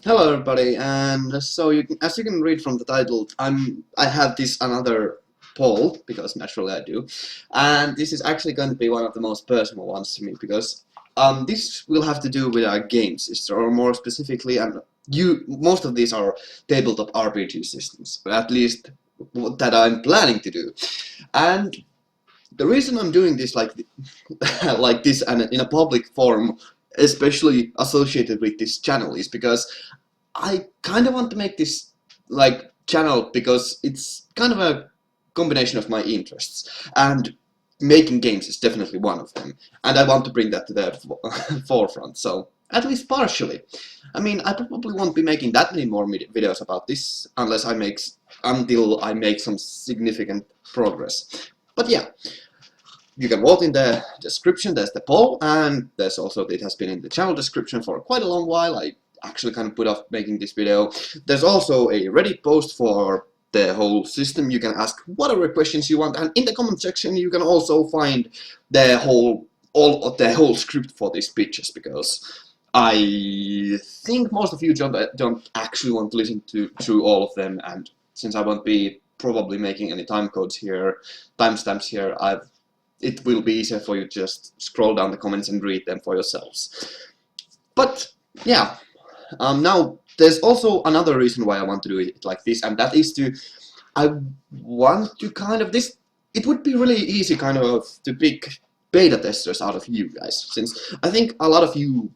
Hello everybody, and so as you can read from the title, I have this another poll, because naturally I do, and this is actually going to be one of the most personal ones to me, because this will have to do with our game system, or more specifically, and most of these are tabletop RPG systems, at least that I'm planning to do, and the reason I'm doing this like this and in a public forum, especially associated with this channel, is because I kind of want to make this like channel because it's kind of a combination of my interests, and making games is definitely one of them, and I want to bring that to the forefront. So at least partially. I mean, I probably won't be making that many more videos about this until I make some significant progress. But yeah, you can vote in the description. There's the poll, and there's also, it has been in the channel description for quite a long while. I actually kind of put off making this video. There's also a Reddit post for the whole system. You can ask whatever questions you want, and in the comment section you can also find the whole script for these pitches, because I think most of you don't actually want to listen through all of them, and since I won't be probably making any timestamps here, it will be easier for you to just scroll down the comments and read them for yourselves. But yeah, now there's also another reason why I want to do it like this, and that is I want to kind of it would be really easy kind of to pick beta testers out of you guys, since I think a lot of you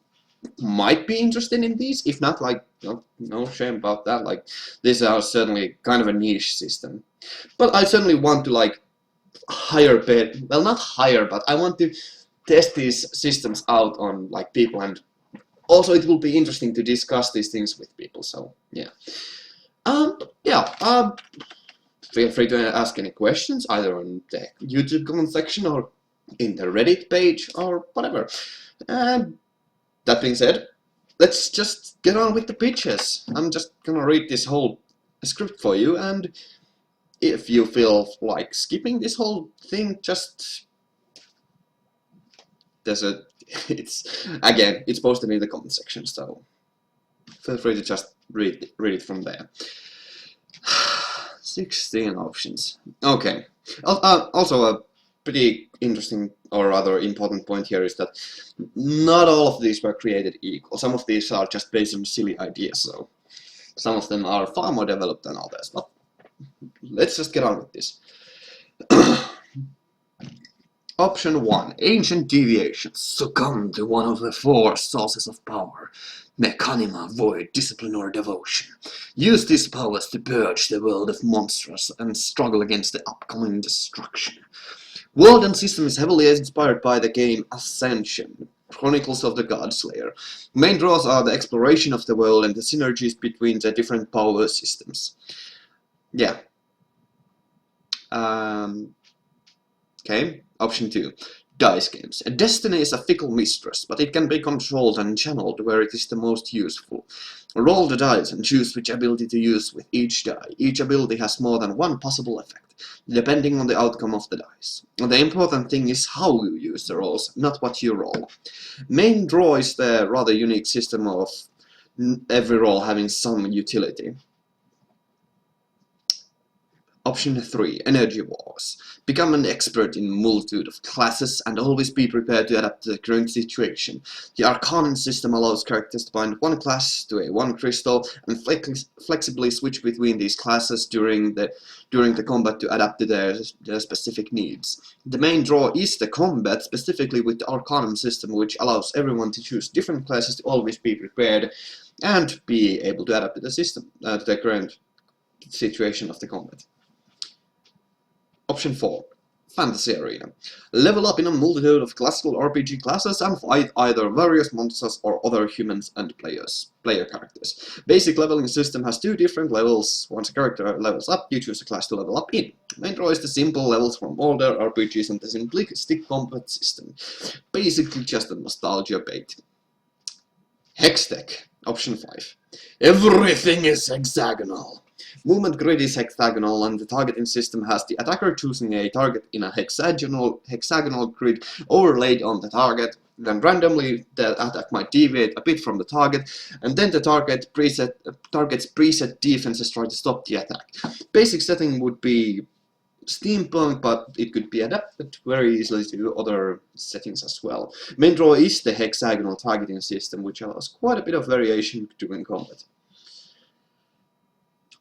might be interested in these. If not, like, no shame about that. Like, these are certainly kind of a niche system, but I certainly want to like not hire, but I want to test these systems out on like people, and also it will be interesting to discuss these things with people. So yeah, feel free to ask any questions either on the YouTube comment section or in the Reddit page or whatever. And that being said, let's just get on with the pitches. I'm just gonna read this whole script for you, and if you feel like skipping this whole thing, just it's posted in the comment section, so feel free to just read it from there. 16 options. Okay. Also, a pretty interesting or rather important point here is that not all of these were created equal. Some of these are just based on silly ideas, so some of them are far more developed than others. But let's just get on with this. Option 1. Ancient Deviations. Succumb to one of the 4 sources of power. Mechanima, Void, Discipline, or Devotion. Use these powers to purge the world of monsters and struggle against the upcoming destruction. World and system is heavily inspired by the game Ascension, Chronicles of the Godslayer. Main draws are the exploration of the world and the synergies between the different power systems. Yeah. Okay. Option 2. Dice games. Destiny is a fickle mistress, but it can be controlled and channeled where it is the most useful. Roll the dice and choose which ability to use with each die. Each ability has more than one possible effect, depending on the outcome of the dice. The important thing is how you use the rolls, not what you roll. Main draw is the rather unique system of every roll having some utility. Option 3. Energy Wars. Become an expert in a multitude of classes and always be prepared to adapt to the current situation. The Arcanum system allows characters to bind one class to one crystal and flexibly switch between these classes during the combat to adapt to their specific needs. The main draw is the combat, specifically with the Arcanum system, which allows everyone to choose different classes to always be prepared and be able to adapt to the system, to the current situation of the combat. Option 4. Fantasy Arena. Level up in a multitude of classical RPG classes and fight either various monsters or other humans and player characters. Basic leveling system has 2 different levels. Once a character levels up, you choose a class to level up in. Main draw is the simple levels from older RPGs and the simplistic combat system. Basically just a nostalgia bait. Hex Deck. Option 5. Everything is hexagonal. Movement grid is hexagonal, and the targeting system has the attacker choosing a target in a hexagonal grid overlaid on the target. Then randomly the attack might deviate a bit from the target, and then the target's preset defenses try to stop the attack. Basic setting would be steampunk, but it could be adapted very easily to other settings as well. Main draw is the hexagonal targeting system, which allows quite a bit of variation during combat.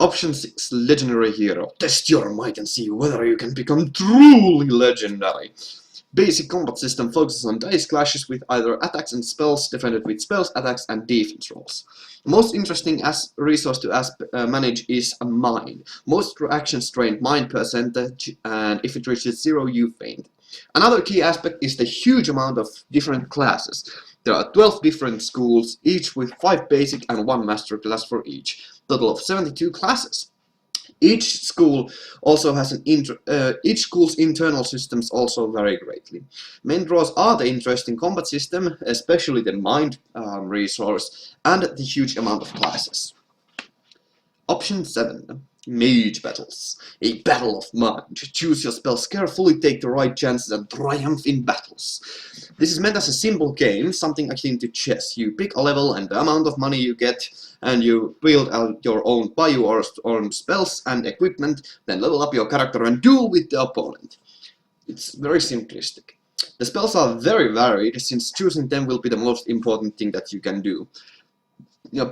Option 6, Legendary Hero. Test your might and see whether you can become truly legendary. Basic combat system focuses on dice clashes with either attacks and spells, defended with spells, attacks, and defense rolls. The most interesting resource to manage is a mind. Most actions drain mind percentage, and if it reaches 0, you faint. Another key aspect is the huge amount of different classes. There are 12 different schools, each with 5 basic and 1 master class for each. Total of 72 classes. Each school also has each school's internal systems also vary greatly. Main draws are the interesting combat system, especially the mind resource, and the huge amount of classes. Option 7. Mage battles. A battle of mind. Choose your spells carefully, take the right chances, and triumph in battles. This is meant as a simple game, something akin to chess. You pick a level and the amount of money you get, and you build out your own spells and equipment, then level up your character and duel with the opponent. It's very simplistic. The spells are very varied, since choosing them will be the most important thing that you can do.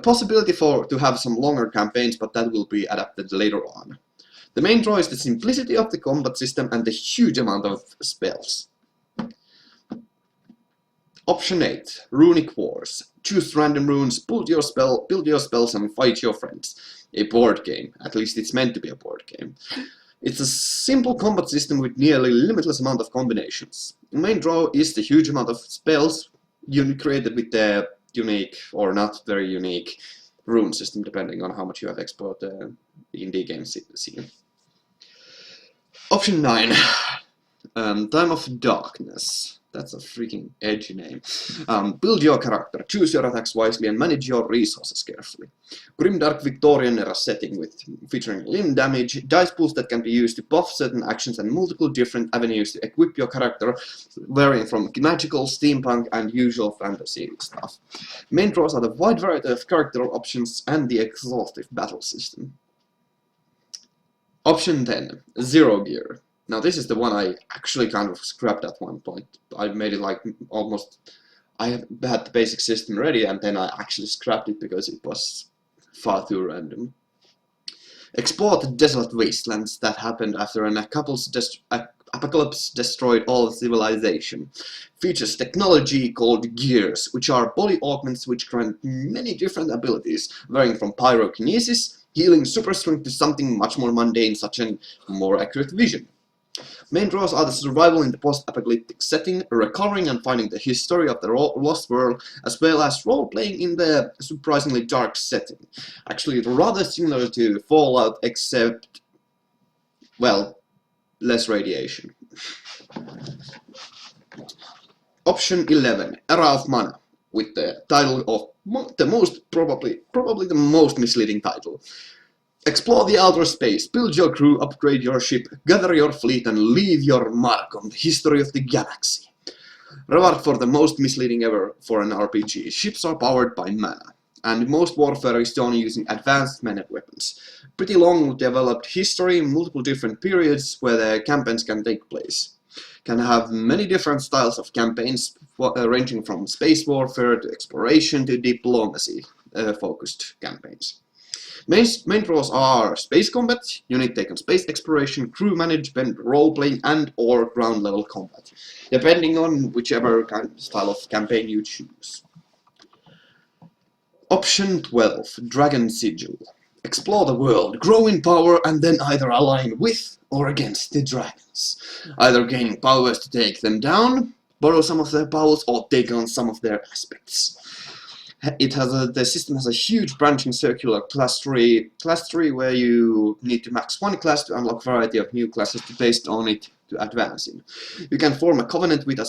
Possibility to have some longer campaigns, but that will be adapted later on. The main draw is the simplicity of the combat system and the huge amount of spells. Option 8. Runic Wars. Choose random runes, build your spells, and fight your friends. A board game. At least it's meant to be a board game. It's a simple combat system with nearly limitless amount of combinations. The main draw is the huge amount of spells you created with the unique or not very unique rune system, depending on how much you have explored the indie game scene. Option 9. Time of Darkness. That's a freaking edgy name. Build your character, choose your attacks wisely, and manage your resources carefully. Grimdark Victorian era setting featuring limb damage, dice pools that can be used to buff certain actions, and multiple different avenues to equip your character, varying from magical, steampunk, and usual fantasy stuff. Main draws are the wide variety of character options and the exhaustive battle system. Option 10. Zero Gear. Now this is the one I actually kind of scrapped at one point. I made it like almost... I had the basic system ready, and then I actually scrapped it because it was far too random. Explore the desolate wastelands that happened after an apocalypse destroyed all civilization. Features technology called gears, which are body augments which grant many different abilities, varying from pyrokinesis, healing super strength, to something much more mundane, such as more accurate vision. Main draws are the survival in the post-apocalyptic setting, recovering and finding the history of the lost world, as well as role-playing in the surprisingly dark setting. Actually, rather similar to Fallout, except, well, less radiation. Option 11, Era of Mana, with the title of probably the most misleading title. Explore the outer space, build your crew, upgrade your ship, gather your fleet, and leave your mark on the history of the galaxy. Reward for the most misleading ever for an RPG. Ships are powered by mana, and most warfare is done using advanced mana weapons. Pretty long developed history, multiple different periods where the campaigns can take place. Can have many different styles of campaigns, ranging from space warfare to exploration to diplomacy focused campaigns. Main draws are space combat, unit take on space exploration, crew management, role-playing, and or ground-level combat, depending on whichever kind of style of campaign you choose. Option 12, Dragon Sigil. Explore the world, grow in power, and then either align with or against the dragons. Either gaining powers to take them down, borrow some of their powers, or take on some of their aspects. The system has a huge branching circular class tree where you need to max one class to unlock a variety of new classes based on it to advance in. You can form a covenant with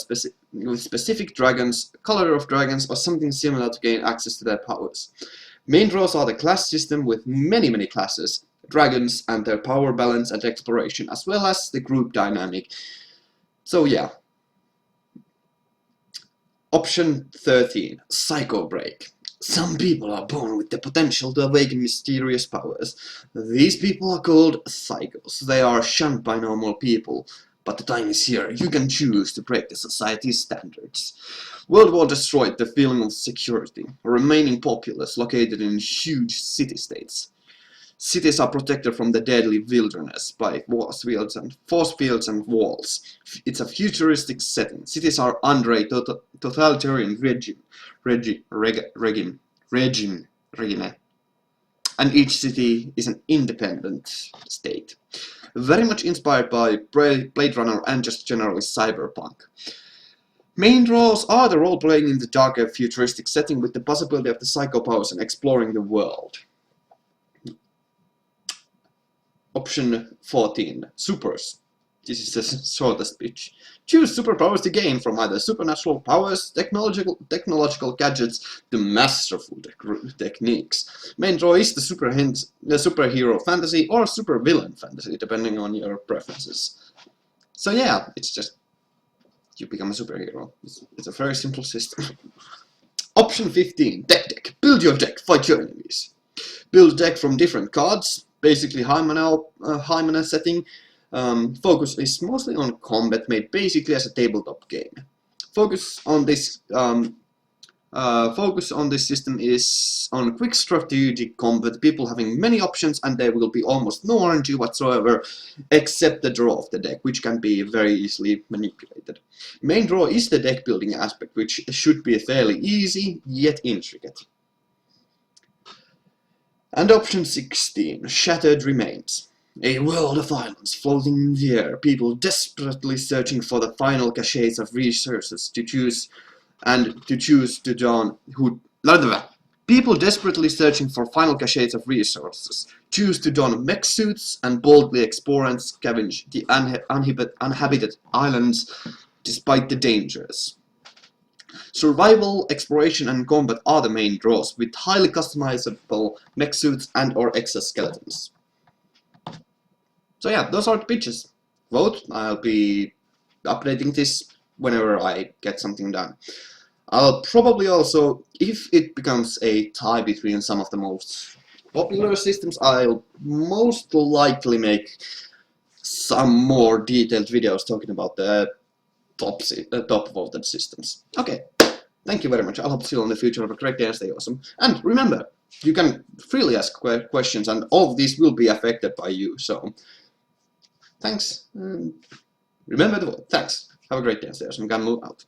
specific dragons, color of dragons, or something similar to gain access to their powers. Main draws are the class system with many classes, dragons and their power balance and exploration, as well as the group dynamic. So yeah. Option 13, Psycho Break. Some people are born with the potential to awaken mysterious powers. These people are called psychos. They are shunned by normal people. But the time is here. You can choose to break the society's standards. World War destroyed the feeling of security, remaining populace located in huge city-states. Cities are protected from the deadly wilderness by force fields and walls. It's a futuristic setting. Cities are under a totalitarian regime, and each city is an independent state. Very much inspired by Blade Runner and just generally cyberpunk. Main draws are the role-playing in the darker futuristic setting with the possibility of the psycho powers and exploring the world. Option 14, Supers. This is the shortest pitch. Choose superpowers to gain from either supernatural powers, technological gadgets, to masterful techniques. Main draw is the superhero fantasy or supervillain fantasy, depending on your preferences. So yeah, it's just you become a superhero. It's a very simple system. Option 15, Deck. Build your deck, fight your enemies. Build deck from different cards. Basically, Hymenea setting. Focus is mostly on combat, made basically as a tabletop game. Focus on this system is on quick strategic combat, people having many options, and there will be almost no RNG whatsoever, except the draw of the deck, which can be very easily manipulated. Main draw is the deck building aspect, which should be fairly easy, yet intricate. And option 16, Shattered Remains. A world of islands floating in the air, people desperately searching for the final caches of resources to choose to don People desperately searching for final caches of resources choose to don mech suits and boldly explore and scavenge the uninhabited islands despite the dangers. Survival, exploration, and combat are the main draws, with highly customizable mech suits and or exoskeletons. So yeah, those are the pitches. Vote. I'll be updating this whenever I get something done. I'll probably also, if it becomes a tie between some of the most popular systems, I'll most likely make some more detailed videos talking about the top voted systems. Okay, thank you very much. I hope to see you in the future. Have a great day and stay awesome. And remember, you can freely ask questions, and all of these will be affected by you. So, thanks. Remember the vote. Thanks. Have a great day and stay awesome. I'm gonna move out.